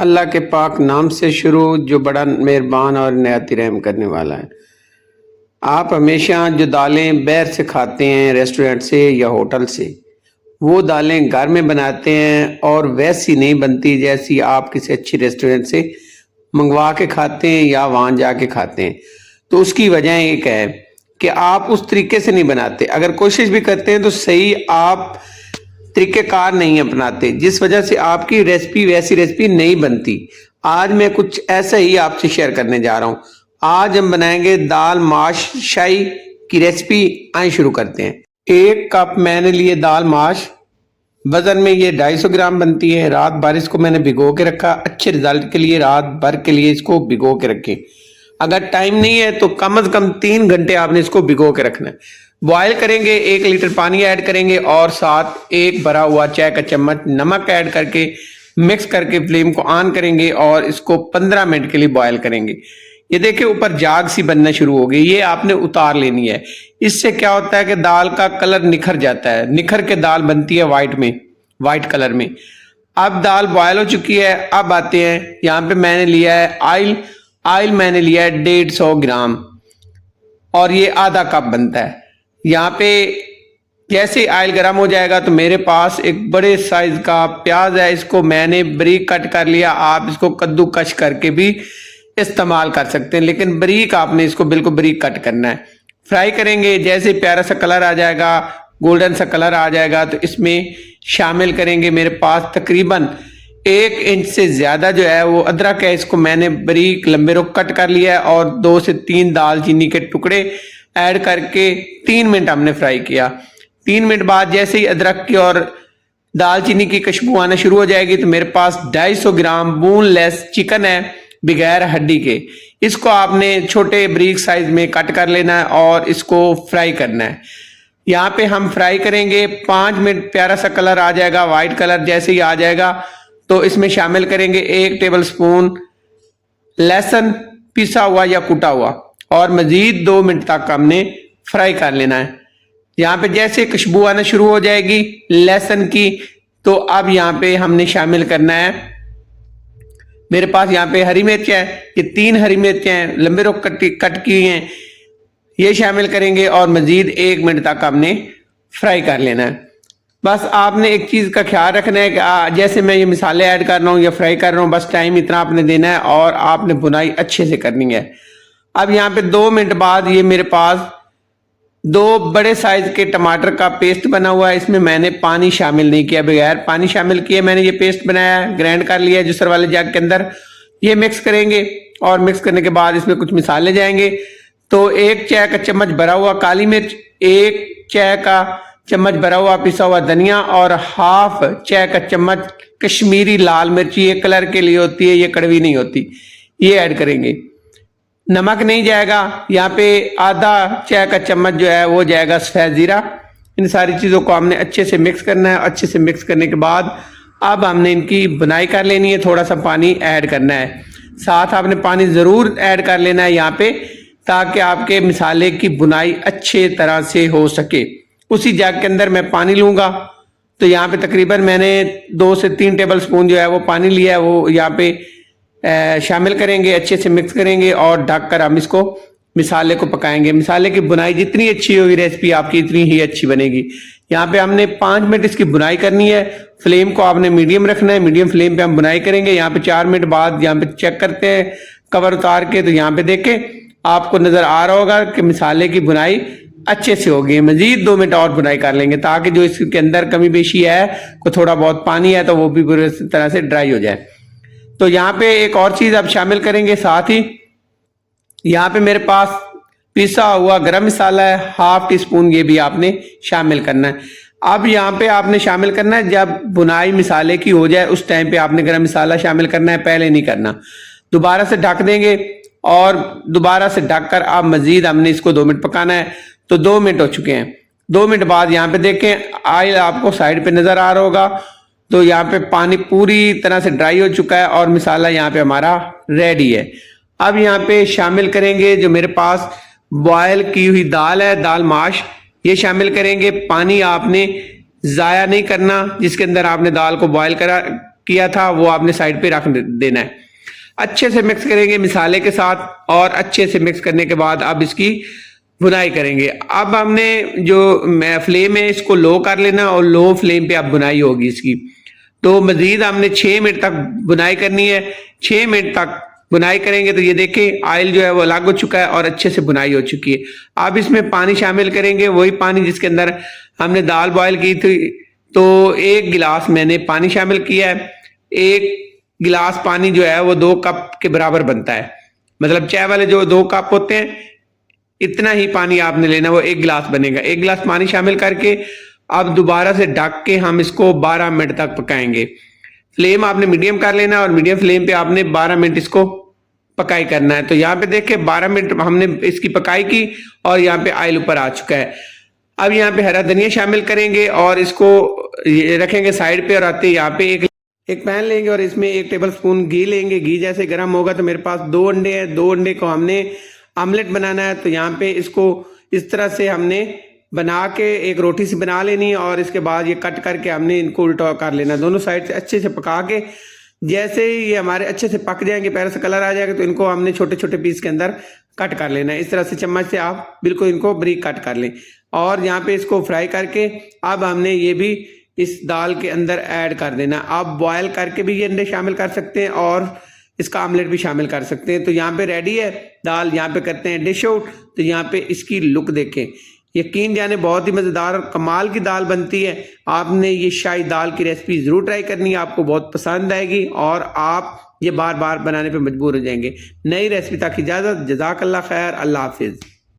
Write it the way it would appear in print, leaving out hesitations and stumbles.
अल्लाह के पाक नाम से शुरू जो बड़ा मेहरबान और नहायत रहम करने वाला है। आप हमेशा जो दालें बाहर से खाते हैं रेस्टोरेंट से या होटल से, वो दालें घर में बनाते हैं और वैसी नहीं बनती जैसी आप किसी अच्छी रेस्टोरेंट से मंगवा के खाते हैं या वहाँ जाके खाते हैं। तो उसकी वजह एक है कि आप उस तरीके से नहीं बनाते। अगर कोशिश भी करते हैं तो सही आप तरीक़ेकार नहीं अपनाते, जिस वजह से आपकी रेसिपी वैसी रेसिपी नहीं बनती। आज मैं कुछ ऐसा ही आपसे शेयर करने जा रहा हूँ। आज हम बनाएंगे दाल माश शाही की रेसिपी। आए शुरू करते हैं। 1 कप मैंने लिए दाल माश, वजन में ये 250 ग्राम बनती है। रात भर इसको मैंने भिगो के रखा। अच्छे रिजल्ट के लिए रात भर के लिए इसको भिगो के रखें। अगर टाइम नहीं है तो कम से कम 3 घंटे आपने इसको भिगो के रखना है। बॉयल करेंगे, 1 लीटर पानी ऐड करेंगे और साथ 1 भरा हुआ चाय का चम्मच नमक ऐड करके मिक्स करके फ्लेम को ऑन करेंगे और इसको 15 मिनट के लिए बॉयल करेंगे। ये देखिए ऊपर जाग सी बनना शुरू हो गई, ये आपने उतार लेनी है। इससे क्या होता है कि दाल का कलर निखर जाता है, निखर के दाल बनती है वाइट कलर में। अब दाल बॉयल हो चुकी है। अब आते हैं, यहाँ पे मैंने लिया है ऑयल मैंने लिया है 150 ग्राम और ये आधा कप बनता है। यहाँ पे जैसे ऑयल गर्म हो जाएगा तो मेरे पास एक बड़े साइज का प्याज है, इसको मैंने बारीक कट कर लिया। आप इसको कद्दूकश करके भी इस्तेमाल कर सकते हैं, लेकिन बारीक आपने इसको बिल्कुल बारीक कट करना है। फ्राई करेंगे, जैसे प्यारा सा कलर आ जाएगा, गोल्डन सा कलर आ जाएगा तो इसमें शामिल करेंगे। मेरे पास तकरीबन 1 इंच से ज्यादा जो है वो अदरक है, इसको मैंने बारीक लंबे रुख कट कर लिया है और 2 से 3 दालचीनी के टुकड़े ऐड करके 3 मिनट हमने फ्राई किया। 3 मिनट बाद जैसे ही अदरक की और दालचीनी की खुशबू आना शुरू हो जाएगी तो मेरे पास 250 ग्राम बोनलेस चिकन है बगैर हड्डी के। इसको आपने छोटे बारीक साइज में कट कर लेना है और इसको फ्राई करना है। यहाँ पे हम फ्राई करेंगे 5 मिनट। प्यारा सा कलर आ जाएगा, व्हाइट कलर जैसे ही आ जाएगा तो इसमें शामिल करेंगे 1 टेबल स्पून लहसुन पिसा हुआ या कुटा हुआ और मजीद 2 मिनट तक हमने फ्राई कर लेना है। यहाँ पे जैसे खुशबू आना शुरू हो जाएगी लहसुन की तो अब यहाँ पे हमने शामिल करना है, मेरे पास यहाँ पे हरी मिर्च है, ये 3 हरी मिर्च हैं लंबे रुख कट की हैं, ये शामिल करेंगे और मजीद 1 मिनट तक हमने फ्राई कर लेना है। बस आपने एक चीज का ख्याल रखना है कि जैसे मैं ये मसाले ऐड कर रहा हूँ या फ्राई कर रहा हूँ, बस टाइम इतना आपने देना है और आपने बुनाई अच्छे से करनी है। अब यहाँ पे 2 मिनट बाद ये मेरे पास 2 बड़े साइज के टमाटर का पेस्ट बना हुआ है। इसमें मैंने पानी शामिल नहीं किया, बगैर पानी शामिल किए मैंने ये पेस्ट बनाया है, ग्राइंड कर लिया है जूसर वाले जग के अंदर। ये मिक्स करेंगे और मिक्स करने के बाद इसमें कुछ मिसाले जाएंगे। तो 1 चाय का चम्मच भरा हुआ काली मिर्च, 1 चाय का चम्मच भरा हुआ पिसा हुआ धनिया और हाफ चाय का चम्मच कश्मीरी लाल मिर्ची, ये कलर के लिए होती है, ये कड़वी नहीं होती, ये ऐड करेंगे। नमक नहीं जाएगा। यहाँ पे आधा चाय का चम्मच जो है वो जाएगा सफेद जीरा। इन सारी चीज़ों को हमने अच्छे से मिक्स करना है। अच्छे से मिक्स करने के बाद अब हमने इनकी बुनाई कर लेनी है। थोड़ा सा पानी ऐड करना है, साथ आपने पानी ज़रूर ऐड कर लेना है यहाँ पे, ताकि आपके मिसाले की बुनाई अच्छे तरह से हो सके। उसी जग के अंदर मैं पानी लूँगा, तो यहाँ पे तकरीबन मैंने 2 से 3 टेबल स्पून जो है वो पानी लिया है, वो यहाँ पे शामिल करेंगे। अच्छे से मिक्स करेंगे और ढककर हम इसको मिसाले को पकाएंगे। मिसाले की बुनाई जितनी अच्छी होगी रेसिपी आपकी इतनी ही अच्छी बनेगी। यहाँ पे हमने 5 मिनट इसकी बुनाई करनी है। फ्लेम को आपने मीडियम रखना है, मीडियम फ्लेम पे हम बुनाई करेंगे। यहाँ पे 4 मिनट बाद यहाँ पे चेक करते हैं कवर उतार के, तो यहाँ पे देखें आपको नजर आ रहा होगा कि मिसाले की बुनाई अच्छे से होगी। मजीद 2 मिनट और बुनाई कर लेंगे ताकि जो इसके अंदर कमी बेशी है, को थोड़ा बहुत पानी है तो वो भी पूरी तरह से ड्राई हो जाए। तो यहाँ पे एक और चीज आप शामिल करेंगे, साथ ही यहाँ पे मेरे पास पिसा हुआ गरम मसाला है, हाफ टी स्पून, ये भी आपने शामिल करना है। अब यहाँ पे आपने शामिल करना है जब बुनाई मिसाले की हो जाए उस टाइम पे आपने गरम मसाला शामिल करना है, पहले नहीं करना। दोबारा से ढक देंगे और दोबारा से ढककर अब मजीद हमने इसको 2 मिनट पकाना है। तो 2 मिनट हो चुके हैं। 2 मिनट बाद यहाँ पे देखें ऑयल आपको साइड पे नजर आ रहा होगा, तो यहाँ पे पानी पूरी तरह से ड्राई हो चुका है और मिसाला यहाँ पे हमारा रेडी है। अब यहाँ पे शामिल करेंगे जो मेरे पास बॉयल की हुई दाल है, दाल माश, ये शामिल करेंगे। पानी आपने ज़ाया नहीं करना, जिसके अंदर आपने दाल को बॉयल करा किया था वो आपने साइड पे रख देना है। अच्छे से मिक्स करेंगे मिसाले के साथ और अच्छे से मिक्स करने के बाद अब इसकी भुनाई करेंगे। अब हमने जो फ्लेम है इसको लो कर लेना और लो फ्लेम पे अब बुनाई होगी इसकी। तो मजीद हमने 6 मिनट तक बुनाई करनी है। 6 मिनट तक बुनाई करेंगे तो ये देखें ऑयल जो है वो अलग हो चुका है और अच्छे से बुनाई हो चुकी है। अब इसमें पानी शामिल करेंगे, वही पानी जिसके अंदर हमने दाल बॉयल की थी। तो 1 गिलास मैंने पानी शामिल किया है। 1 गिलास पानी जो है वो 2 कप के बराबर बनता है। मतलब चाय वाले जो 2 कप होते हैं इतना ही पानी आपने लेना, वो 1 गिलास बनेगा। 1 गिलास पानी शामिल करके अब दोबारा से ढक के हम इसको 12 मिनट तक पकाएंगे। फ्लेम आपने मीडियम कर लेना और मीडियम फ्लेम पे आपने 12 मिनट इसको पकाई करना है। तो यहाँ पे देखिए 12 मिनट हमने इसकी पकाई की और यहाँ पे ऑयल ऊपर आ चुका है। अब यहाँ पे हरा धनिया शामिल करेंगे और इसको रखेंगे साइड पे और आते यहाँ पे एक पैन लेंगे और इसमें 1 टेबल स्पून घी लेंगे। घी जैसे गर्म होगा तो मेरे पास 2 अंडे हैं। 2 अंडे को हमने आमलेट बनाना है। तो यहाँ पे इसको इस तरह से हमने बना के एक रोटी से बना लेनी है और इसके बाद ये कट करके हमने इनको उल्टा कर लेना, दोनों साइड से अच्छे से पका के। जैसे ही ये हमारे अच्छे से पक जाएंगे, पैर से कलर आ जाएगा, तो इनको हमने छोटे छोटे पीस के अंदर कट कर लेना है। इस तरह से चम्मच से आप बिल्कुल इनको बारीक कट कर लें और यहाँ पे इसको फ्राई करके अब हमने ये भी इस दाल के अंदर ऐड कर देना। आप बॉयल करके भी ये अंडे शामिल कर सकते हैं और इसका आमलेट भी शामिल कर सकते हैं। तो यहाँ पे रेडी है दाल। यहाँ पे करते हैं डिश आउट। तो यहाँ पे इसकी लुक देखें, यकीन जाने बहुत ही मज़ेदार और कमाल की दाल बनती है। आपने ये शाही दाल की रेसिपी ज़रूर ट्राई करनी है, आपको बहुत पसंद आएगी और आप ये बार बार बनाने पे मजबूर हो जाएंगे। नई रेसिपी तक इजाज़त। जज़ाकल्लाह खैर। अल्लाह हाफिज़।